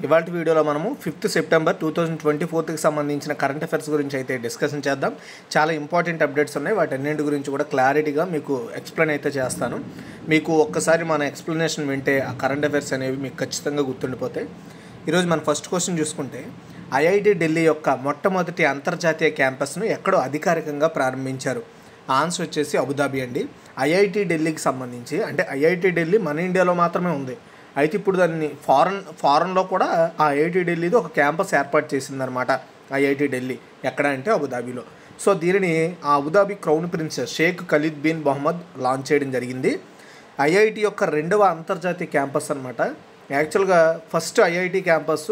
ఇవాల్టి వీడియోలో మనము 5th సెప్టెంబర్ 2024కి సంబంధించిన కరెంట్ అఫైర్స్ గురించి అయితే డిస్కషన్ చేద్దాం. చాలా ఇంపార్టెంట్ అప్డేట్స్ ఉన్నాయి. వాటన్నింటి గురించి కూడా క్లారిటీగా మీకు ఎక్స్ప్లెయిన్ అయితే చేస్తాను. మీకు ఒక్కసారి మన ఎక్స్ప్లెనేషన్ వింటే ఆ కరెంట్ అఫైర్స్ అనేవి మీకు ఖచ్చితంగా గుర్తుండిపోతాయి. ఈరోజు మన ఫస్ట్ క్వశ్చన్ చూసుకుంటే, ఐఐటి ఢిల్లీ యొక్క మొట్టమొదటి అంతర్జాతీయ క్యాంపస్ను ఎక్కడో అధికారికంగా ప్రారంభించారు. ఆన్సర్ వచ్చేసి అబుదాబి అండి. ఐఐటి ఢిల్లీకి సంబంధించి, అంటే ఐఐటి ఢిల్లీ మన ఇండియాలో మాత్రమే ఉంది. అయితే ఇప్పుడు దాన్ని ఫారెన్లో కూడా ఆ ఐఐటి ఢిల్లీది ఒక క్యాంపస్ ఏర్పాటు చేసిందనమాట. ఐఐటి ఢిల్లీ ఎక్కడ అంటే అబుదాబిలో. సో దీనిని ఆ Abu Dhabi crown prince Sheikh Khalid bin Mohammed launch చేయడం జరిగింది. ఐఐటి యొక్క 2వ అంతర్జాతీయ క్యాంపస్ అనమాట. యాక్చువల్గా ఫస్ట్ ఐఐటి క్యాంపస్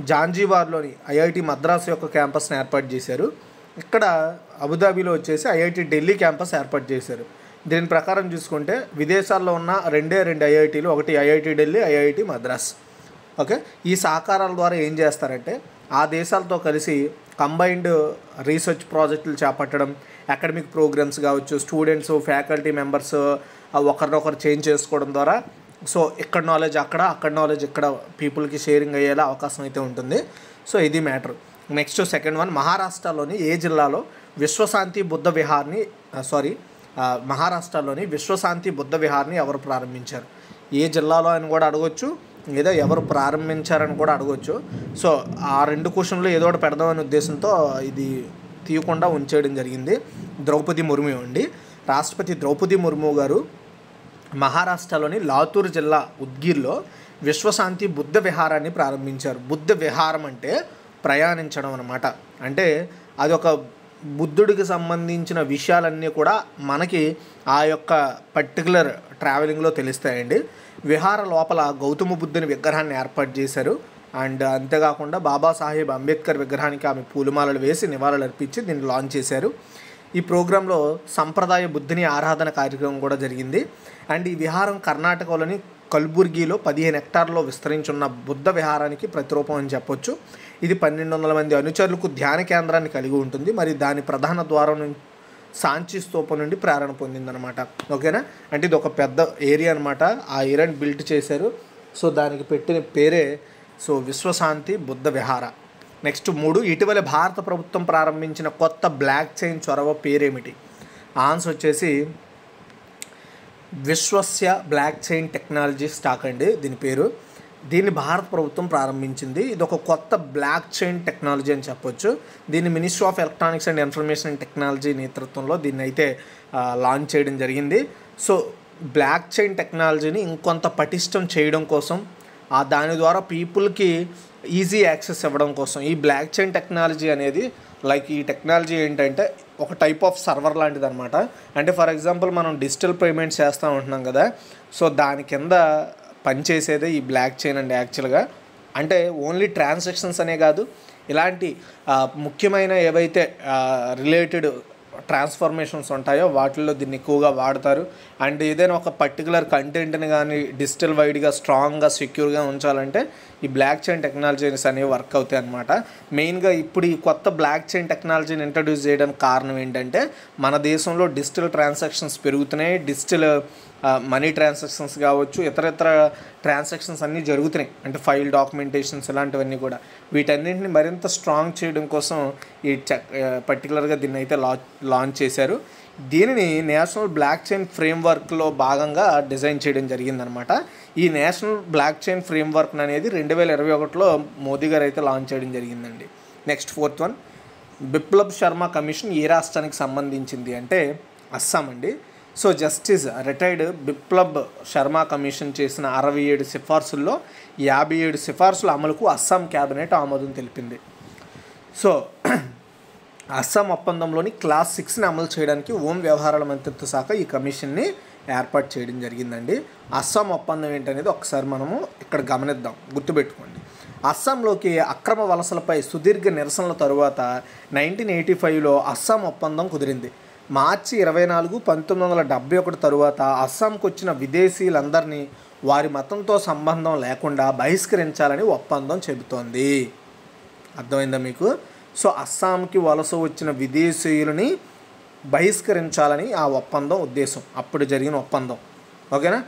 జాంజీబార్లోని ఐఐటి మద్రాసు యొక్క క్యాంపస్ని ఏర్పాటు చేశారు. ఇక్కడ అబుదాబిలో వచ్చేసి ఐఐటి ఢిల్లీ క్యాంపస్ ఏర్పాటు చేశారు. దీని ప్రకారం చూసుకుంటే విదేశాల్లో ఉన్న రెండే ఐఐటీలు, ఒకటి IIT Delhi, IIT Madras. Okay, ఈ సహకారాల ద్వారా ఏం చేస్తారంటే ఆ దేశాలతో కలిసి కంబైన్డ్ రీసెర్చ్ ప్రాజెక్టులు చేపట్టడం, అకాడమిక్ ప్రోగ్రామ్స్ కావచ్చు, స్టూడెంట్స్ ఫ్యాకల్టీ మెంబర్స్ ఒకరినొకరు చేంజ్ చేసుకోవడం ద్వారా సో ఇక్కడ నాలెడ్జ్ అక్కడ, అక్కడ నాలెడ్జ్ ఇక్కడ పీపుల్కి షేరింగ్ అయ్యేలా అవకాశం అయితే ఉంటుంది. సో ఇది మ్యాటర్. నెక్స్ట్ సెకండ్ వన్, మహారాష్ట్రలోని ఏ జిల్లాలో విశ్వశాంతి బుద్ధ విహార్ని మహారాష్ట్రలోని విశ్వశాంతి బుద్ధ విహార్ని ఎవరు ప్రారంభించారు? ఏ జిల్లాలో అని కూడా అడగొచ్చు, లేదా ఎవరు ప్రారంభించారని కూడా అడగొచ్చు. సో ఆ 2 క్వశ్చన్లు ఏదో ఒకటి పెడదామనే ఉద్దేశంతో ఇది తీయకుండా ఉంచేయడం జరిగింది. ద్రౌపది ముర్ము అండి. రాష్ట్రపతి ద్రౌపది ముర్ము గారు మహారాష్ట్రలోని లాతూర్ జిల్లా ఉద్గిర్లో విశ్వశాంతి బుద్ధ విహారాన్ని ప్రారంభించారు. బుద్ధ విహారం అంటే ప్రయాణించడం అన్నమాట. అంటే అది ఒక బుద్ధుడికి సంబంధించిన విషయాలన్నీ కూడా మనకి ఆ యొక్క పర్టికులర్ ట్రావెలింగ్లో తెలుస్తాయండి. విహార లోపల గౌతమ బుద్ధుని విగ్రహాన్ని ఏర్పాటు చేశారు. అండ్ అంతేకాకుండా బాబాసాహెబ్ అంబేద్కర్ విగ్రహానికి ఆమె పూలమాలలు వేసి నివాళులు అర్పించి దీన్ని లాంచ్ చేశారు. ఈ ప్రోగ్రాంలో సంప్రదాయ బుద్ధుని ఆరాధన కార్యక్రమం కూడా జరిగింది. అండ్ ఈ విహారం కర్ణాటకలోని కల్బుర్గిలో 15 హెక్టార్లో విస్తరించున్న బుద్ధ విహారానికి ప్రతిరూపం అని చెప్పొచ్చు. ఇది 1200 మంది అనుచరులకు ధ్యాన కేంద్రాన్ని కలిగి ఉంటుంది. మరి దాని ప్రధాన ద్వారం సాంచి స్తూపం నుండి ప్రేరణ పొందిందనమాట. ఓకేనా, అంటే ఇది ఒక పెద్ద ఏరియా అనమాట. ఆ ఏరియాని బిల్ట్ చేశారు. సో దానికి పెట్టిన పేరే సో విశ్వశాంతి బుద్ధ విహార. నెక్స్ట్ 3, ఇటీవల భారత ప్రభుత్వం ప్రారంభించిన కొత్త బ్లాక్ చైన్ చొరవ పేరేమిటి? ఆన్సర్ వచ్చేసి విశ్వస్య బ్లాక్ చైన్ టెక్నాలజీ స్టాక్ అండి దీని పేరు. దీన్ని భారత ప్రభుత్వం ప్రారంభించింది. ఇది ఒక కొత్త బ్లాక్ చైన్ టెక్నాలజీ అని చెప్పొచ్చు. దీన్ని ministry of electronics and information and technology నేతృత్వంలో దీన్ని అయితే లాంచ్ చేయడం జరిగింది. సో బ్లాక్ చైన్ టెక్నాలజీని ఇంకొంత పటిష్టం చేయడం కోసం, దాని ద్వారా పీపుల్కి ఈజీ యాక్సెస్ ఇవ్వడం కోసం ఈ బ్లాక్ చైన్ టెక్నాలజీ అనేది ఈ టెక్నాలజీ ఏంటంటే ఒక టైప్ ఆఫ్ సర్వర్ లాంటిది అనమాట. అంటే ఫర్ ఎగ్జాంపుల్ మనం డిజిటల్ పేమెంట్స్ చేస్తూ ఉంటున్నాం కదా, సో దాని కింద పనిచేసేదే ఈ బ్లాక్ చైన్ అండి యాక్చువల్గా. అంటే ఓన్లీ ట్రాన్సాక్షన్స్ అనే కాదు, ఇలాంటి ముఖ్యమైన ఏవైతే రిలేటెడ్ ట్రాన్స్ఫర్మేషన్స్ ఉంటాయో వాటిల్లో దీన్ని ఎక్కువగా వాడతారు. అండ్ ఏదైనా ఒక పర్టికులర్ కంటెంట్ని కానీ డిజిటల్ వైడ్గా స్ట్రాంగ్గా సెక్యూర్గా ఉంచాలంటే ఈ బ్లాక్ చైన్ టెక్నాలజీస్ అనేవి వర్క్ అవుతాయి అన్నమాట. మెయిన్గా ఇప్పుడు ఈ కొత్త బ్లాక్ చైన్ టెక్నాలజీని ఇంట్రడ్యూస్ చేయడానికి కారణం ఏంటంటే మన దేశంలో డిజిటల్ ట్రాన్సాక్షన్స్ పెరుగుతున్నాయి. డిజిటల్ మనీ ట్రాన్సాక్షన్స్ కావచ్చు, ఇతర ట్రాన్సాక్షన్స్ అన్నీ జరుగుతున్నాయి. అంటే ఫైల్ డాక్యుమెంటేషన్స్ ఇలాంటివన్నీ కూడా. వీటన్నింటిని మరింత స్ట్రాంగ్ చేయడం కోసం ఈ పర్టికులర్గా దీన్ని అయితే లాంచ్ చేశారు. దీనిని నేషనల్ బ్లాక్ చైన్ ఫ్రేమ్వర్క్లో భాగంగా డిజైన్ చేయడం జరిగిందనమాట. ఈ నేషనల్ బ్లాక్ చైన్ ఫ్రేమ్వర్క్ అనేది 2021లో మోదీ గారు అయితే లాంచ్ చేయడం జరిగిందండి. Next 4th one, Biplab Sharma commission ఏ రాష్ట్రానికి సంబంధించింది అంటే అస్సాం అండి. So justice retired Biplab Sharma commission చేసిన 67 సిఫార్సుల్లో 57 సిఫార్సుల అమలుకు అస్సాం క్యాబినెట్ ఆమోదం తెలిపింది. సో అస్సాం ఒప్పందంలోని క్లాస్ 6ని అమలు చేయడానికి హోం వ్యవహారాల మంత్రిత్వ శాఖ ఈ కమిషన్ని ఏర్పాటు చేయడం జరిగిందండి. అస్సాం ఒప్పందం ఏంటనేది ఒకసారి మనము ఇక్కడ గమనిద్దాం, గుర్తుపెట్టుకోండి. అస్సాంలోకి అక్రమ వలసలపై సుదీర్ఘ నిరసనల తరువాత 1985లో అస్సాం ఒప్పందం కుదిరింది. మార్చి 24, 1971 తరువాత అస్సాంకు వచ్చిన విదేశీయులందరినీ వారి మతంతో సంబంధం లేకుండా బహిష్కరించాలని ఒప్పందం చెబుతోంది. అర్థమైందా మీకు? సో అస్సాంకి వలస వచ్చిన విదేశీయులని బహిష్కరించాలని ఆ ఒప్పందం ఉద్దేశం, అప్పుడు జరిగిన ఒప్పందం. ఓకేనా?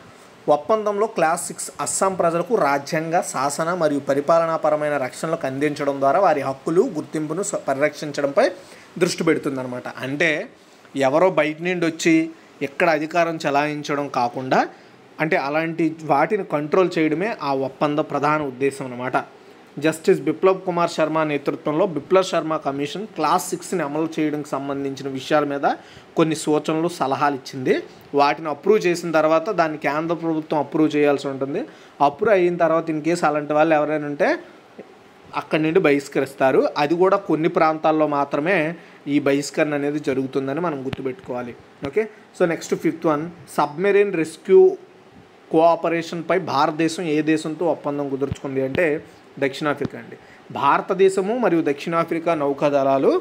ఒప్పందంలో క్లాస్ 6 అస్సాం ప్రజలకు రాజ్యాంగ, శాసన మరియు పరిపాలనాపరమైన రక్షణలకు అందించడం ద్వారా వారి హక్కులు, గుర్తింపును పరిరక్షించడంపై దృష్టి పెడుతుందన్నమాట. అంటే ఎవరో బయట నుండి వచ్చి ఎక్కడ అధికారం చెలాయించడం కాకుండా అంటే అలాంటి వాటిని కంట్రోల్ చేయడమే ఆ ఒప్పంద ప్రధాన ఉద్దేశం అన్నమాట. జస్టిస్ బిప్లబ్ కుమార్ శర్మ నేతృత్వంలో బిప్లబ్ శర్మ కమిషన్ క్లాస్ 6ని అమలు చేయడానికి సంబంధించిన విషయాల మీద కొన్ని సూచనలు, సలహాలు ఇచ్చింది. వాటిని అప్రూవ్ చేసిన తర్వాత దాన్ని కేంద్ర ప్రభుత్వం అప్రూవ్ చేయాల్సి ఉంటుంది. అప్రూవ్ అయిన తర్వాత ఇన్ కేసు అలాంటి వాళ్ళు ఎవరైనా ఉంటే అక్కడి నుండి బహిష్కరిస్తారు. అది కూడా కొన్ని ప్రాంతాల్లో మాత్రమే ఈ బహిష్కరణ అనేది జరుగుతుందని మనం గుర్తుపెట్టుకోవాలి. Okay, so next 5th one, submarine rescue కోఆపరేషన్పై భారతదేశం ఏ దేశంతో ఒప్పందం కుదుర్చుకుంది అంటే దక్షిణాఫ్రికా అండి. భారతదేశము మరియు దక్షిణాఫ్రికా నౌకాదళాలు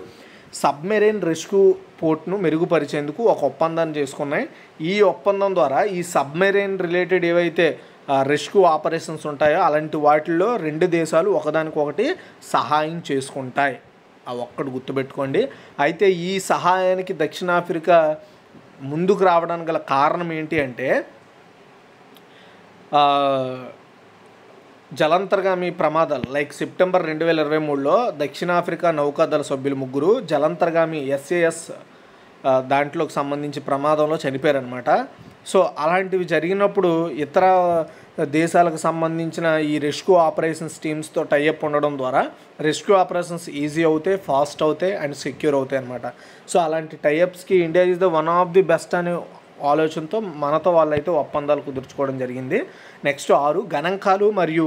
సబ్మెరైన్ రెస్క్యూ పోర్ట్ను మెరుగుపరిచేందుకు ఒక ఒప్పందాన్ని చేసుకున్నాయి. ఈ ఒప్పందం ద్వారా ఈ సబ్మెరైన్ రిలేటెడ్ ఏవైతే రెస్క్యూ ఆపరేషన్స్ ఉంటాయో అలాంటి వాటిల్లో 2 దేశాలు ఒకదానికొకటి సహాయం చేసుకుంటాయి. ఆ ఒక్కటి గుర్తుపెట్టుకోండి. అయితే ఈ సహాయానికి దక్షిణాఫ్రికా ముందుకు రావడానికి గల కారణం ఏంటి అంటే జలాంతర్గామి ప్రమాదాలు లైక్ సెప్టెంబర్ 2023లో దక్షిణాఫ్రికా నౌకాదళ సభ్యులు 3 జలాంతర్గామి SAS దాంట్లోకి సంబంధించి ప్రమాదంలో చనిపోయారనమాట. సో అలాంటివి జరిగినప్పుడు ఇతర దేశాలకు సంబంధించిన ఈ రెస్క్యూ ఆపరేషన్స్ టీమ్స్తో టైఅప్ ఉండడం ద్వారా రెస్క్యూ ఆపరేషన్స్ ఈజీ అవుతాయి, ఫాస్ట్ అవుతాయి అండ్ సెక్యూర్ అవుతాయి అనమాట. సో అలాంటి టైఅప్స్కి India is the one of the best అనే ఆలోచనతో మనతో వాళ్ళైతే ఒప్పందాలు కుదుర్చుకోవడం జరిగింది. నెక్స్ట్ 6, గణాంకాలు మరియు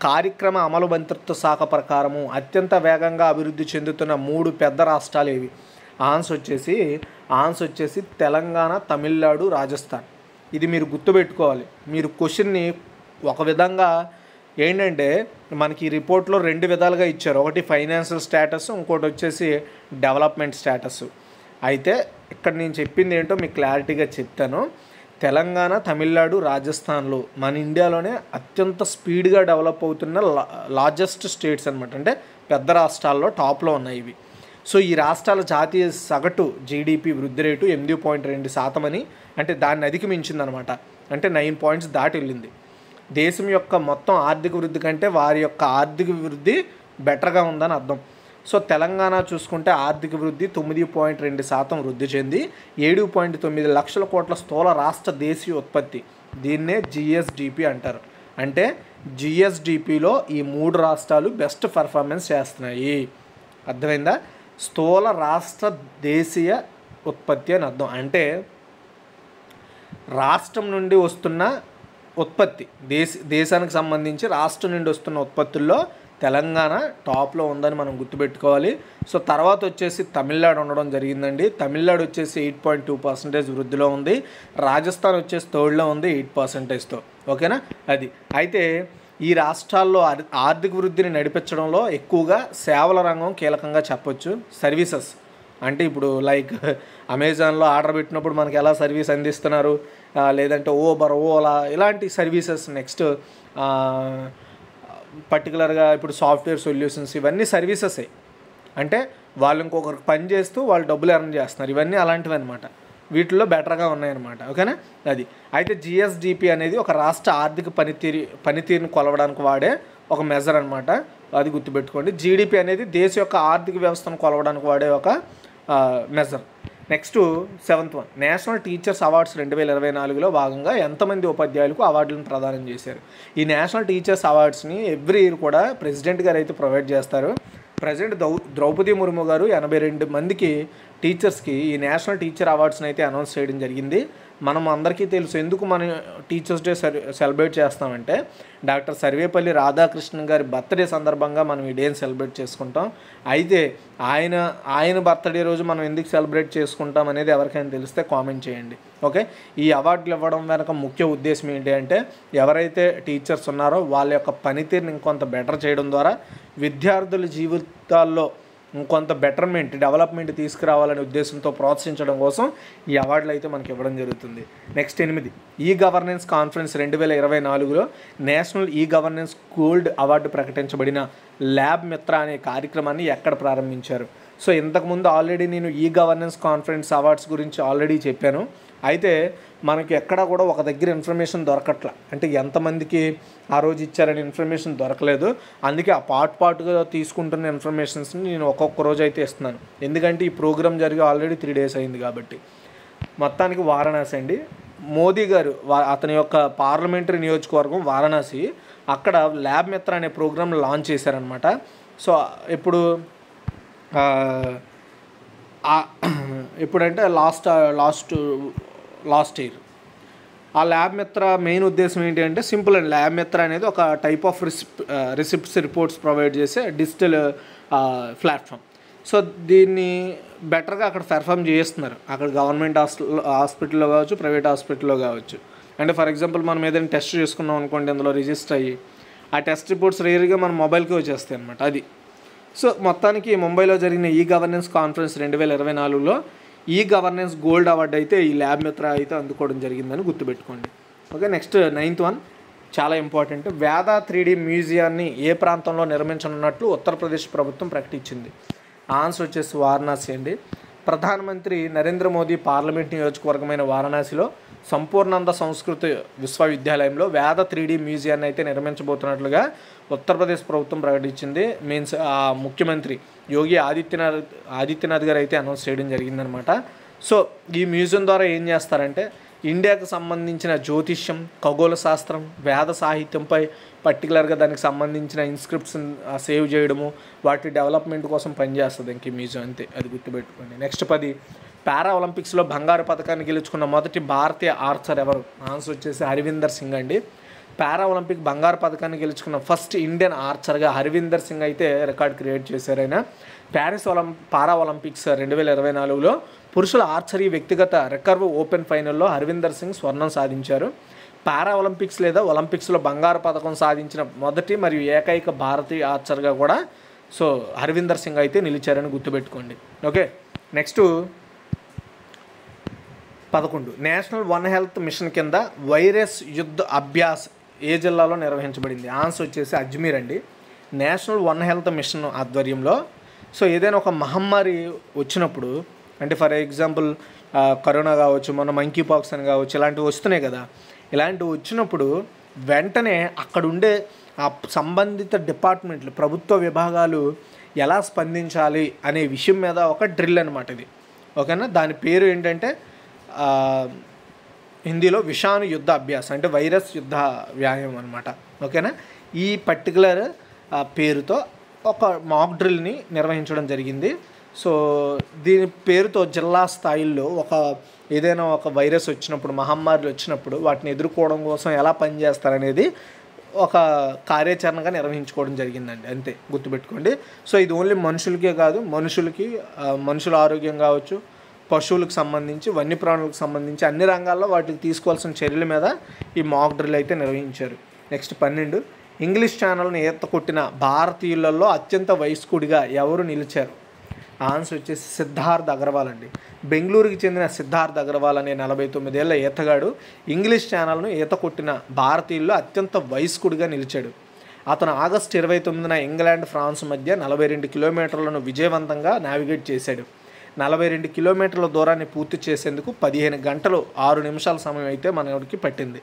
కార్యక్రమ అమలు మంత్రిత్వ శాఖ ప్రకారము అత్యంత వేగంగా అభివృద్ధి చెందుతున్న 3 పెద్ద రాష్ట్రాలు ఏవి? ఆన్స్ వచ్చేసి తెలంగాణ, తమిళనాడు, రాజస్థాన్. ఇది మీరు గుర్తుపెట్టుకోవాలి. మీరు క్వశ్చన్ని ఒక విధంగా ఏంటంటే మనకి ఈ రిపోర్ట్లో 2 విధాలుగా ఇచ్చారు. ఒకటి ఫైనాన్షియల్ స్టేటస్, ఇంకోటి వచ్చేసి డెవలప్మెంట్ స్టేటస్. అయితే ఇక్కడ నేను చెప్పింది ఏంటో మీకు క్లారిటీగా చెప్తాను. తెలంగాణ, తమిళనాడు, రాజస్థాన్లో మన ఇండియాలోనే అత్యంత స్పీడ్గా డెవలప్ అవుతున్న లార్జెస్ట్ స్టేట్స్ అనమాట. అంటే పెద్ద రాష్ట్రాల్లో టాప్లో ఉన్నాయి ఇవి. సో ఈ రాష్ట్రాల జాతీయ సగటు జీడిపి వృద్ధి రేటు 8.2% అని, అంటే దాన్ని అధిగమించిందనమాట. అంటే 9 పాయింట్స్ దాటి వెళ్ళింది. దేశం యొక్క మొత్తం ఆర్థిక వృద్ధి కంటే వారి యొక్క ఆర్థిక వృద్ధి బెటర్గా ఉందని అర్థం. సో తెలంగాణ చూసుకుంటే ఆర్థిక వృద్ధి 9.2% వృద్ధి చెంది 7.9 లక్షల కోట్ల స్థూల రాష్ట్ర దేశీయ ఉత్పత్తి, దీన్నే GSDP అంటారు. అంటే GSDPలో ఈ 3 రాష్ట్రాలు బెస్ట్ పర్ఫార్మెన్స్ చేస్తున్నాయి. అర్థమైందా? స్థూల రాష్ట్ర దేశీయ ఉత్పత్తి అని అర్థం. అంటే రాష్ట్రం నుండి వస్తున్న ఉత్పత్తి, దేశానికి సంబంధించి రాష్ట్రం నుండి వస్తున్న ఉత్పత్తుల్లో తెలంగాణ టాప్లో ఉందని మనం గుర్తుపెట్టుకోవాలి. సో తర్వాత వచ్చేసి తమిళనాడు ఉండడం జరిగిందండి. తమిళనాడు వచ్చేసి 8.2% వృద్ధిలో ఉంది. రాజస్థాన్ వచ్చేసి 3rd ఉంది 8%తో. ఓకేనా? అది అయితే ఈ రాష్ట్రాల్లో ఆర్థిక వృద్ధిని నడిపించడంలో ఎక్కువగా సేవల రంగం కీలకంగా చెప్పొచ్చు. సర్వీసెస్ అంటే ఇప్పుడు లైక్ అమెజాన్లో ఆర్డర్ పెట్టినప్పుడు మనకి ఎలా సర్వీస్ అందిస్తున్నారు, లేదంటే ఊబర్, ఓలా ఇలాంటి సర్వీసెస్. నెక్స్ట్ పర్టికులర్గా ఇప్పుడు సాఫ్ట్వేర్ సొల్యూషన్స్, ఇవన్నీ సర్వీసెసే. అంటే వాళ్ళు ఇంకొకరికి పని చేస్తూ వాళ్ళు డబ్బులు ఎర్న్ చేస్తున్నారు. ఇవన్నీ అలాంటివి అనమాట. వీటిల్లో బెటర్గా ఉన్నాయన్నమాట. ఓకేనా? అది అయితే GSDP అనేది ఒక రాష్ట్ర ఆర్థిక పనితీరుని కొలవడానికి వాడే ఒక మెజర్ అనమాట. అది గుర్తుపెట్టుకోండి. GDP అనేది దేశ యొక్క ఆర్థిక వ్యవస్థను కొలవడానికి వాడే ఒక measure. Next 7th one, national teachers awards 2024లో భాగంగా ఎంతమంది ఉపాధ్యాయులకు అవార్డులను ప్రదానం చేశారు? ఈ నేషనల్ టీచర్స్ అవార్డ్స్ని ఎవ్రీ ఇయర్ కూడా ప్రెసిడెంట్ గారు అయితే ప్రొవైడ్ చేస్తారు. ప్రెసిడెంట్ ద్రౌపది ముర్ము గారు 82 మందికి టీచర్స్కి ఈ నేషనల్ టీచర్ అవార్డ్స్ని అయితే అనౌన్స్ చేయడం జరిగింది. మనం అందరికీ తెలుసు ఎందుకు మనం టీచర్స్ డే సెలబ్రేట్ చేస్తామంటే డాక్టర్ సర్వేపల్లి రాధాకృష్ణన్ గారి బర్త్డే సందర్భంగా మనం ఈ డేని సెలబ్రేట్ చేసుకుంటాం. అయితే ఆయన బర్త్డే రోజు మనం ఎందుకు సెలబ్రేట్ చేసుకుంటాం అనేది ఎవరికైనా తెలిస్తే కామెంట్ చేయండి. ఓకే, ఈ అవార్డులు ఇవ్వడం వెనక ముఖ్య ఉద్దేశం ఏంటి అంటే ఎవరైతే టీచర్స్ ఉన్నారో వాళ్ళ యొక్క పనితీరుని ఇంకొంత బెటర్ చేయడం ద్వారా విద్యార్థుల జీవితాల్లో ఇంకొంత బెటర్మెంట్, డెవలప్మెంట్ తీసుకురావాలనే ఉద్దేశంతో ప్రోత్సహించడం కోసం ఈ అవార్డులు అయితే మనకి ఇవ్వడం జరుగుతుంది. Next 8, e governance conference 2024లో national e governance gold award ప్రకటించబడిన lab మిత్ర అనే కార్యక్రమాన్ని ఎక్కడ ప్రారంభించారు? సో ఇంతకుముందు ఆల్రెడీ నేను ఈ గవర్నెన్స్ కాన్ఫరెన్స్ అవార్డ్స్ గురించి ఆల్రెడీ చెప్పాను. అయితే మనకి ఎక్కడా కూడా ఒక దగ్గర ఇన్ఫర్మేషన్ దొరకట్లా, అంటే ఎంతమందికి ఆ రోజు ఇచ్చారనే ఇన్ఫర్మేషన్ దొరకలేదు. అందుకే ఆ పార్ట్గా తీసుకుంటున్న ఇన్ఫర్మేషన్స్ని నేను ఒక్కొక్క రోజు అయితే ఇస్తున్నాను, ఎందుకంటే ఈ ప్రోగ్రామ్ జరిగి ఆల్రెడీ 3 days అయింది కాబట్టి. మొత్తానికి వారణాసి అండి, మోదీ గారు అతని యొక్క పార్లమెంటరీ నియోజకవర్గం వారణాసి, అక్కడ ల్యాబ్ మిత్ర అనే ప్రోగ్రామ్ లాంచ్ చేశారనమాట. సో ఎప్పుడంటే లాస్ట్ ఇయర్ ఆ ల్యాబ్ మిత్ర మెయిన్ ఉద్దేశం ఏంటి అంటే సింపుల్ అండి. ల్యాబ్ మిత్ర అనేది ఒక type of receipts reports provide చేసే డిజిటల్ ప్లాట్ఫామ్. సో దీన్ని బెటర్గా అక్కడ పెర్ఫామ్ చేస్తున్నారు, అక్కడ గవర్నమెంట్ హాస్పిటల్లో కావచ్చు, ప్రైవేట్ హాస్పిటల్లో కావచ్చు. అంటే ఫర్ ఎగ్జాంపుల్ మనం ఏదైనా టెస్ట్ చేసుకున్నాం అనుకోండి, అందులో రిజిస్టర్ అయ్యి ఆ టెస్ట్ రిపోర్ట్స్ రేర్గా మన మొబైల్కి వచ్చేస్తాయి అనమాట అది. సో మొత్తానికి ముంబైలో జరిగిన e governance conference 2024లో e governance gold award అయితే ఈ ల్యాబ్ మిత్ర అయితే అందుకోవడం జరిగిందని గుర్తుపెట్టుకోండి. ఓకే, నెక్స్ట్ 9th వన్ చాలా ఇంపార్టెంట్. వేద 3D మ్యూజియాన్ని ఏ ప్రాంతంలో నిర్మించనున్నట్లు ఉత్తరప్రదేశ్ ప్రభుత్వం ప్రకటించింది. ఆన్సర్ వచ్చేసి వారణాసి అండి. ప్రధానమంత్రి నరేంద్ర మోదీ పార్లమెంట్ నియోజకవర్గమైన వారణాసిలో సంపూర్ణానంద సంస్కృత విశ్వవిద్యాలయంలో వేద 3D మ్యూజియాన్ని అయితే నిర్మించబోతున్నట్లుగా ఉత్తరప్రదేశ్ ప్రభుత్వం ప్రకటించింది. మీన్స్ ఆ ముఖ్యమంత్రి యోగి ఆదిత్యనాథ్ గారు అయితే అనౌన్స్ చేయడం జరిగిందనమాట. సో ఈ మ్యూజియం ద్వారా ఏం చేస్తారంటే ఇండియాకు సంబంధించిన జ్యోతిష్యం, ఖగోళ శాస్త్రం, వేద సాహిత్యంపై పర్టికులర్గా దానికి సంబంధించిన ఇన్స్క్రిప్ట్స్ సేవ్ చేయడము, వాటి డెవలప్మెంట్ కోసం పనిచేస్తుంది ఇంక మ్యూజియం, అంతే, అది గుర్తుపెట్టుకోండి. నెక్స్ట్ 10 పారా ఒలింపిక్స్లో బంగారు పథకాన్ని గెలుచుకున్న మొదటి భారతీయ ఆర్చర్ ఎవరు. ఆన్సర్ వచ్చేసి హర్వీందర్ సింగ్ అండి. పారా ఒలింపిక్ బంగారు పథకాన్ని గెలుచుకున్న ఫస్ట్ ఇండియన్ ఆర్చర్గా హర్వీందర్ సింగ్ అయితే రికార్డ్ క్రియేట్ చేశారు. ఆయన ప్యారిస్ పారా ఒలింపిక్స్ 2024లో పురుషుల ఆర్చరీ వ్యక్తిగత రికర్వ్ ఓపెన్ ఫైనల్లో హర్వీందర్ సింగ్ స్వర్ణం సాధించారు. పారా ఒలింపిక్స్ లేదా ఒలింపిక్స్లో బంగారు పథకం సాధించిన మొదటి మరియు ఏకైక భారతీయ ఆర్చర్గా కూడా సో హర్వీందర్ సింగ్ అయితే నిలిచారని గుర్తుపెట్టుకోండి. Okay, next 11 national one health machine కింద వైరస్ యుద్ధ అభ్యాస్ ఏ జిల్లాలో నిర్వహించబడింది. ఆన్సర్ వచ్చేసి అజ్మీర్ అండి. నేషనల్ వన్ హెల్త్ మిషన్ ఆధ్వర్యంలో సో ఏదైనా ఒక మహమ్మారి వచ్చినప్పుడు, అంటే ఫర్ ఎగ్జాంపుల్ కరోనా కావచ్చు, మన మంకీ పాక్స్ అని కావచ్చు, ఇలాంటివి వస్తున్నాయి కదా, ఇలాంటివి వచ్చినప్పుడు వెంటనే అక్కడ ఉండే ఆ సంబంధిత డిపార్ట్మెంట్లు, ప్రభుత్వ విభాగాలు ఎలా స్పందించాలి అనే విషయం మీద ఒక డ్రిల్ అనమాట ఇది. ఓకేనా, దాని పేరు ఏంటంటే హిందీలో విషాణు యుద్ధ అభ్యాస్, అంటే వైరస్ యుద్ధ వ్యాయామం అనమాట. ఓకేనా, ఈ పర్టికులర్ పేరుతో ఒక మాక్ డ్రిల్ని నిర్వహించడం జరిగింది. సో దీని పేరుతో జిల్లా స్థాయిల్లో ఏదైనా ఒక వైరస్ వచ్చినప్పుడు, మహమ్మారులు వచ్చినప్పుడు వాటిని ఎదుర్కోవడం కోసం ఎలా పనిచేస్తారనేది ఒక కార్యాచరణగా నిర్వహించుకోవడం జరిగిందండి, అంతే, గుర్తుపెట్టుకోండి. సో ఇది ఓన్లీ మనుషులకే కాదు, మనుషుల ఆరోగ్యం కావచ్చు, పశువులకు సంబంధించి, వన్యప్రాణులకు సంబంధించి అన్ని రంగాల్లో వాటికి తీసుకోవాల్సిన చర్యల మీద ఈ మాక్ డ్రిల్ అయితే నిర్వహించారు. నెక్స్ట్ 12 ఇంగ్లీష్ ఛానల్ని ఈత కొట్టిన భారతీయులలో అత్యంత వయస్కుడిగా ఎవరు నిలిచారు. ఆన్సర్ వచ్చేసి సిద్ధార్థ్ అగర్వాల్ అండి. బెంగళూరుకి చెందిన సిద్ధార్థ్ అగర్వాల్ అనే 49 ఏళ్ల ఈతగాడు ఇంగ్లీష్ ఛానల్ను ఈత కొట్టిన భారతీయుల్లో అత్యంత వయస్కుడిగా నిలిచాడు. అతను ఆగస్టు 29న ఇంగ్లాండ్, ఫ్రాన్స్ మధ్య 42 కిలోమీటర్లను విజయవంతంగా నావిగేట్ చేశాడు. 42 కిలోమీటర్ల దూరాన్ని పూర్తి చేసేందుకు 15 గంటలు 6 నిమిషాల సమయం అయితే మనకి పట్టింది.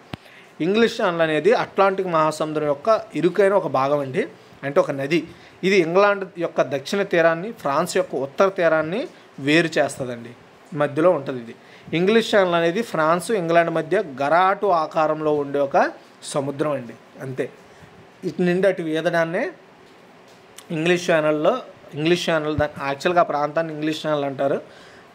ఇంగ్లీష్ ఛానల్ అనేది అట్లాంటిక్ మహాసముద్రం యొక్క ఇరుకైన ఒక భాగం అండి, అంటే ఒక నది. ఇది ఇంగ్లాండ్ యొక్క దక్షిణ తీరాన్ని, ఫ్రాన్స్ యొక్క ఉత్తర తీరాన్ని వేరు చేస్తుందండి, మధ్యలో ఉంటుంది ఇది. ఇంగ్లీష్ ఛానల్ అనేది ఫ్రాన్స్, ఇంగ్లాండ్ మధ్య గరాటు ఆకారంలో ఉండే ఒక సముద్రం అండి, అంతే. ఇటు నుండి అటు ఈదడాన్నే ఇంగ్లీష్ ఛానల్ యాక్చువల్గా ఆ ప్రాంతాన్ని ఇంగ్లీష్ ఛానల్ అంటారు.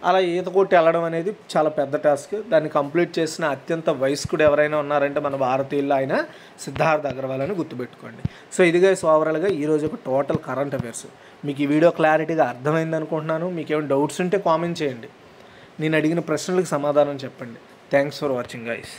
అలా ఈత కొట్టి వెళ్ళడం అనేది చాలా పెద్ద టాస్క్. దాన్ని కంప్లీట్ చేసిన అత్యంత వయస్కుడు ఎవరైనా ఉన్నారంటే మన భారతీయుల్లో ఆయన సిద్ధార్థ్ అగర్వాల్ అని గుర్తుపెట్టుకోండి. సో ఇదిగా ఓవరాల్గా ఈరోజు ఒక టోటల్ కరెంట్ అఫైర్స్. మీకు ఈ వీడియో క్లారిటీగా అర్థమైంది అనుకుంటున్నాను. మీకు ఏమైనా డౌట్స్ ఉంటే కామెంట్ చేయండి, నేను అడిగిన ప్రశ్నలకు సమాధానం చెప్పండి. Thanks for watching guys.